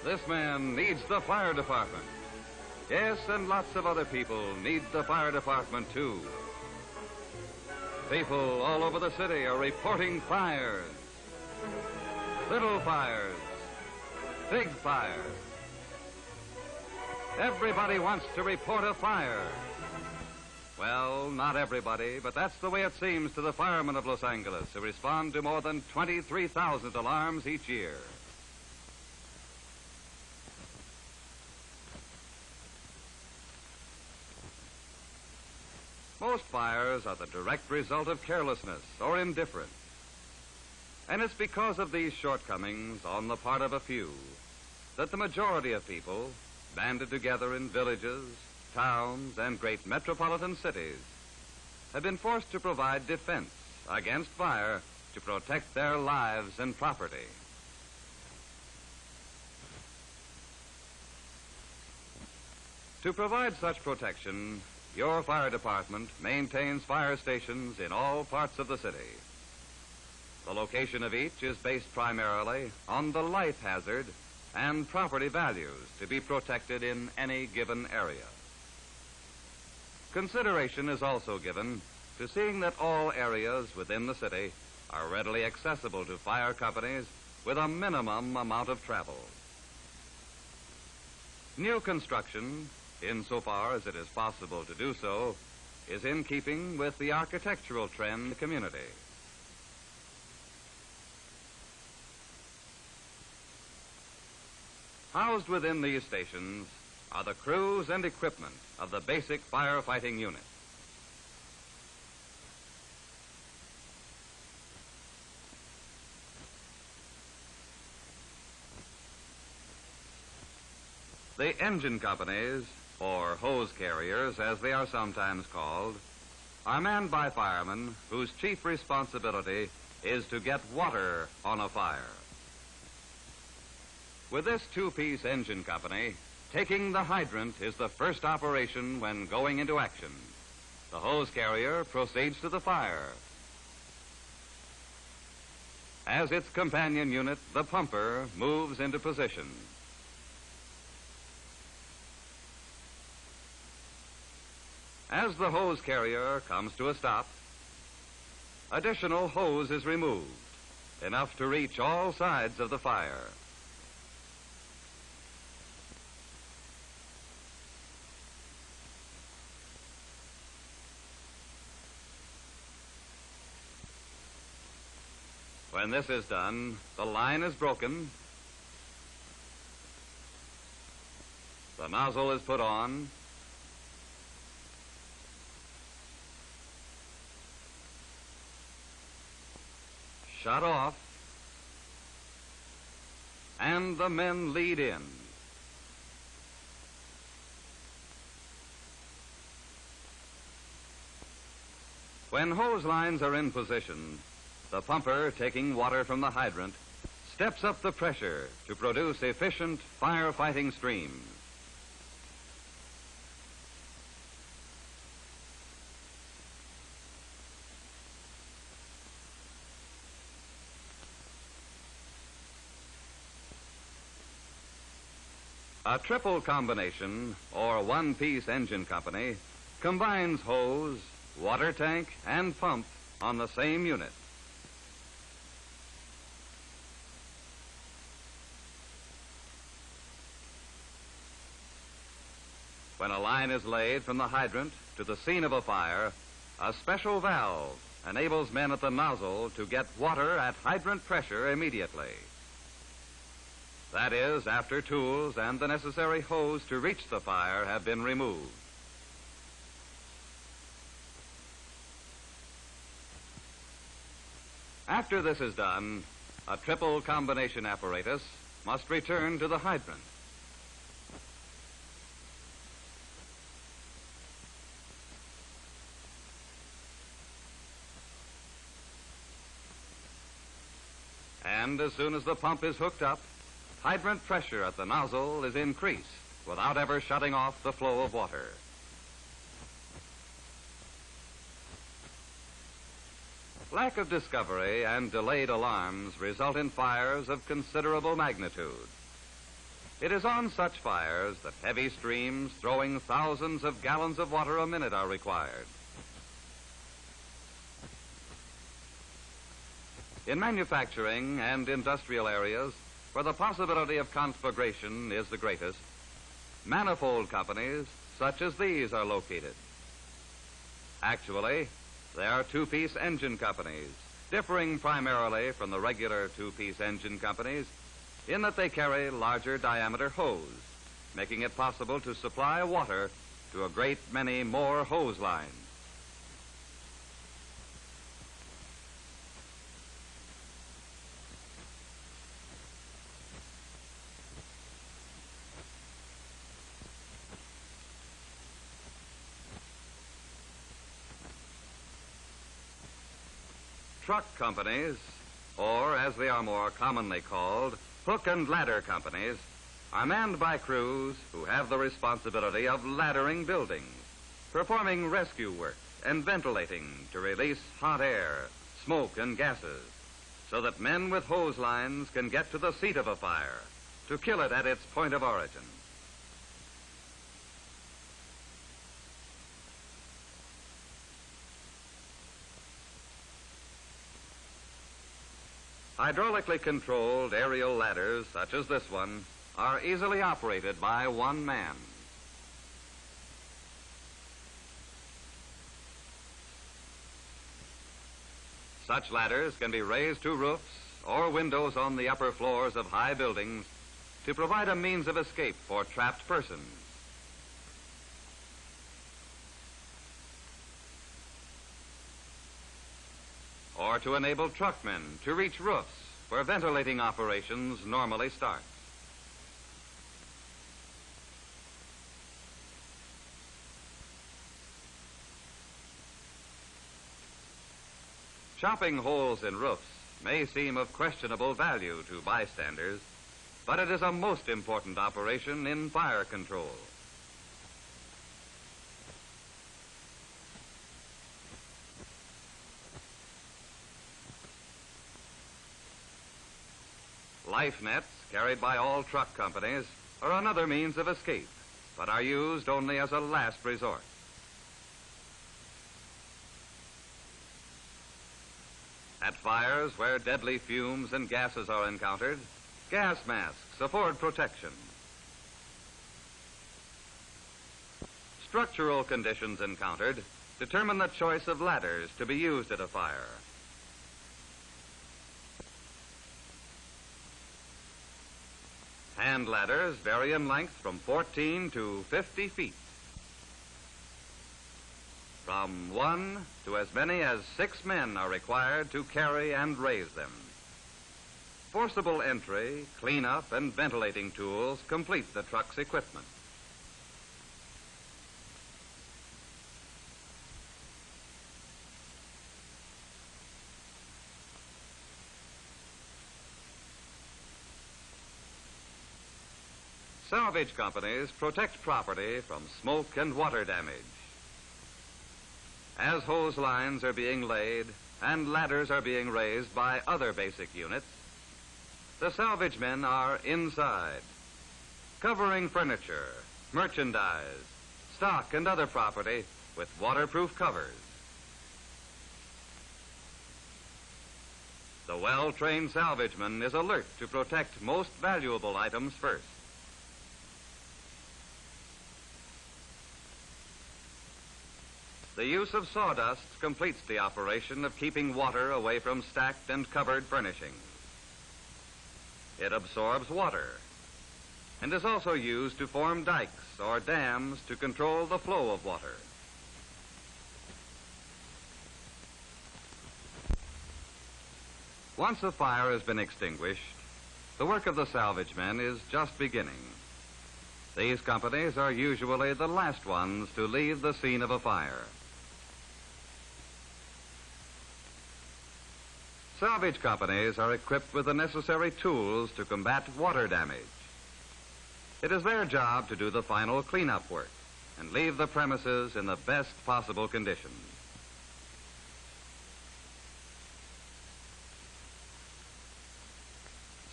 This man needs the fire department. Yes, and lots of other people need the fire department, too. People all over the city are reporting fires. Little fires. Big fires. Everybody wants to report a fire. Well, not everybody, but that's the way it seems to the firemen of Los Angeles, who respond to more than 23,000 alarms each year. Most fires are the direct result of carelessness or indifference. And it's because of these shortcomings on the part of a few that the majority of people, banded together in villages, towns, and great metropolitan cities, have been forced to provide defense against fire to protect their lives and property. To provide such protection, your fire department maintains fire stations in all parts of the city. The location of each is based primarily on the life hazard and property values to be protected in any given area. Consideration is also given to seeing that all areas within the city are readily accessible to fire companies with a minimum amount of travel. New construction, insofar as it is possible to do so, is in keeping with the architectural trend in the community. Housed within these stations are the crews and equipment of the basic firefighting unit. The engine companies, or hose carriers as they are sometimes called, are manned by firemen whose chief responsibility is to get water on a fire. With this two-piece engine company, taking the hydrant is the first operation when going into action. The hose carrier proceeds to the fire. As its companion unit, the pumper moves into position. As the hose carrier comes to a stop, additional hose is removed, enough to reach all sides of the fire. When this is done, the line is broken, the nozzle is put on, shut off, and the men lead in. When hose lines are in position, the pumper, taking water from the hydrant, steps up the pressure to produce efficient firefighting streams. A triple combination, or one-piece engine company, combines hose, water tank, and pump on the same unit. When a line is laid from the hydrant to the scene of a fire, a special valve enables men at the nozzle to get water at hydrant pressure immediately. That is, after tools and the necessary hose to reach the fire have been removed. After this is done, a triple combination apparatus must return to the hydrant. And as soon as the pump is hooked up, hydrant pressure at the nozzle is increased without ever shutting off the flow of water. Lack of discovery and delayed alarms result in fires of considerable magnitude. It is on such fires that heavy streams throwing thousands of gallons of water a minute are required. In manufacturing and industrial areas, where the possibility of conflagration is the greatest, manifold companies such as these are located. Actually, they are two-piece engine companies, differing primarily from the regular two-piece engine companies in that they carry larger diameter hose, making it possible to supply water to a great many more hose lines. Truck companies, or as they are more commonly called, hook and ladder companies, are manned by crews who have the responsibility of laddering buildings, performing rescue work and ventilating to release hot air, smoke, and gases, so that men with hose lines can get to the seat of a fire to kill it at its point of origin. Hydraulically controlled aerial ladders, such as this one, are easily operated by one man. Such ladders can be raised to roofs or windows on the upper floors of high buildings to provide a means of escape for trapped persons. Or to enable truckmen to reach roofs where ventilating operations normally start. Chopping holes in roofs may seem of questionable value to bystanders, but it is a most important operation in fire control. Life nets, carried by all truck companies, are another means of escape, but are used only as a last resort. At fires where deadly fumes and gases are encountered, gas masks afford protection. Structural conditions encountered determine the choice of ladders to be used at a fire. Hand ladders vary in length from 14 to 50 feet. From 1 to as many as 6 men are required to carry and raise them. Forcible entry, cleanup, and ventilating tools complete the truck's equipment. Salvage companies protect property from smoke and water damage. As hose lines are being laid and ladders are being raised by other basic units, the salvage men are inside, covering furniture, merchandise, stock, and other property with waterproof covers. The well-trained salvageman is alert to protect most valuable items first. The use of sawdust completes the operation of keeping water away from stacked and covered furnishings. It absorbs water and is also used to form dikes or dams to control the flow of water. Once a fire has been extinguished, the work of the salvage men is just beginning. These companies are usually the last ones to leave the scene of a fire. Salvage companies are equipped with the necessary tools to combat water damage. It is their job to do the final cleanup work and leave the premises in the best possible condition.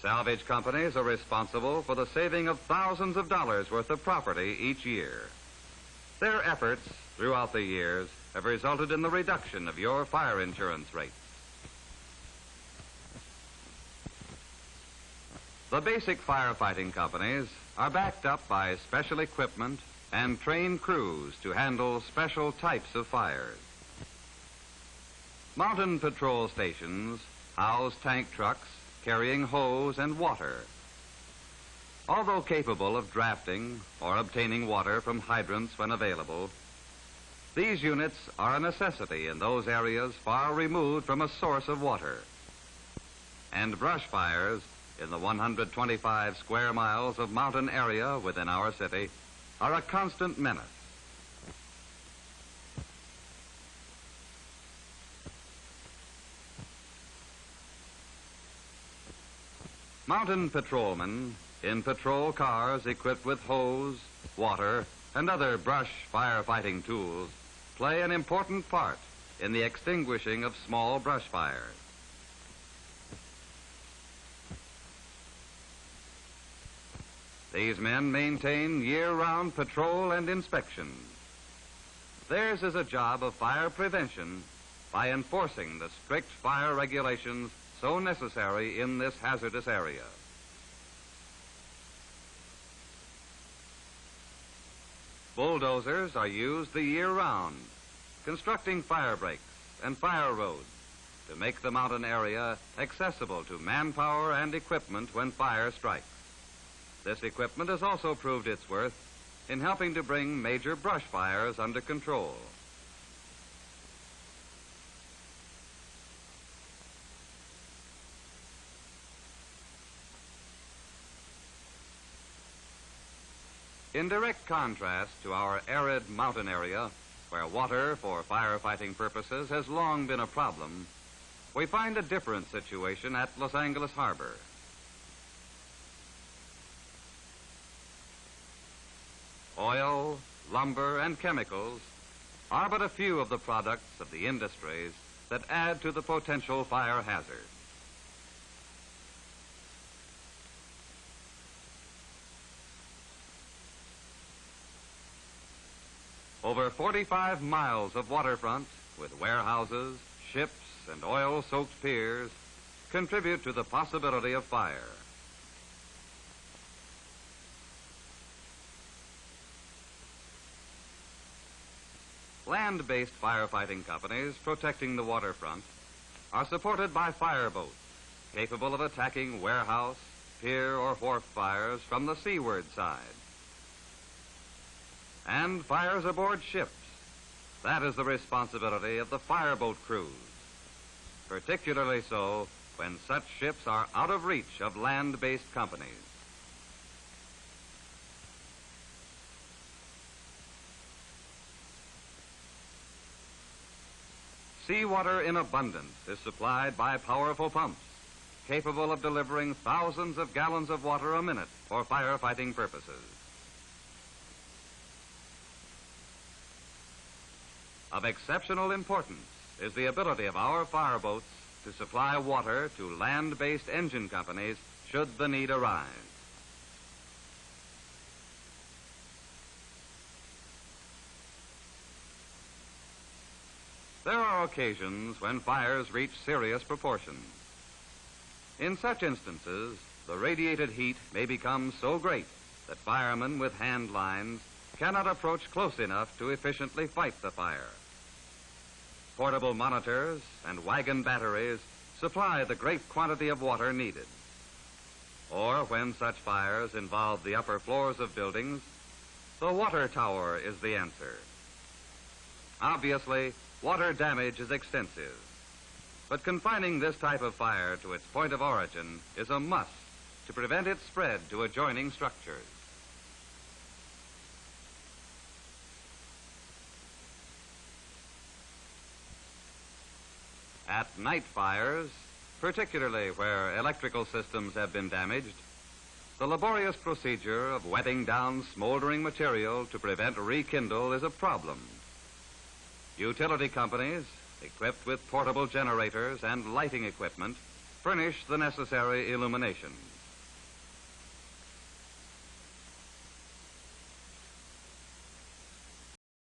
Salvage companies are responsible for the saving of thousands of dollars worth of property each year. Their efforts throughout the years have resulted in the reduction of your fire insurance rates. The basic firefighting companies are backed up by special equipment and trained crews to handle special types of fires. Mountain patrol stations house tank trucks carrying hose and water. Although capable of drafting or obtaining water from hydrants when available, these units are a necessity in those areas far removed from a source of water. And brush fires in the 125 square miles of mountain area within our city are a constant menace. Mountain patrolmen in patrol cars equipped with hose, water, and other brush firefighting tools play an important part in the extinguishing of small brush fires. These men maintain year-round patrol and inspection. Theirs is a job of fire prevention by enforcing the strict fire regulations so necessary in this hazardous area. Bulldozers are used the year round, constructing fire breaks and fire roads to make the mountain area accessible to manpower and equipment when fire strikes. This equipment has also proved its worth in helping to bring major brush fires under control. In direct contrast to our arid mountain area, where water for firefighting purposes has long been a problem, we find a different situation at Los Angeles Harbor. Oil, lumber, and chemicals are but a few of the products of the industries that add to the potential fire hazard. Over 45 miles of waterfront with warehouses, ships, and oil-soaked piers contribute to the possibility of fire. Land-based firefighting companies protecting the waterfront are supported by fireboats capable of attacking warehouse, pier, or wharf fires from the seaward side. And fires aboard ships. That is the responsibility of the fireboat crews, particularly so when such ships are out of reach of land-based companies. Seawater in abundance is supplied by powerful pumps, capable of delivering thousands of gallons of water a minute for firefighting purposes. Of exceptional importance is the ability of our fireboats to supply water to land-based engine companies should the need arise. There are occasions when fires reach serious proportions. In such instances, the radiated heat may become so great that firemen with hand lines cannot approach close enough to efficiently fight the fire. Portable monitors and wagon batteries supply the great quantity of water needed. Or when such fires involve the upper floors of buildings, the water tower is the answer. Obviously, water damage is extensive, but confining this type of fire to its point of origin is a must to prevent its spread to adjoining structures. At night fires, particularly where electrical systems have been damaged, the laborious procedure of wetting down smoldering material to prevent rekindle is a problem. Utility companies, equipped with portable generators and lighting equipment, furnish the necessary illumination.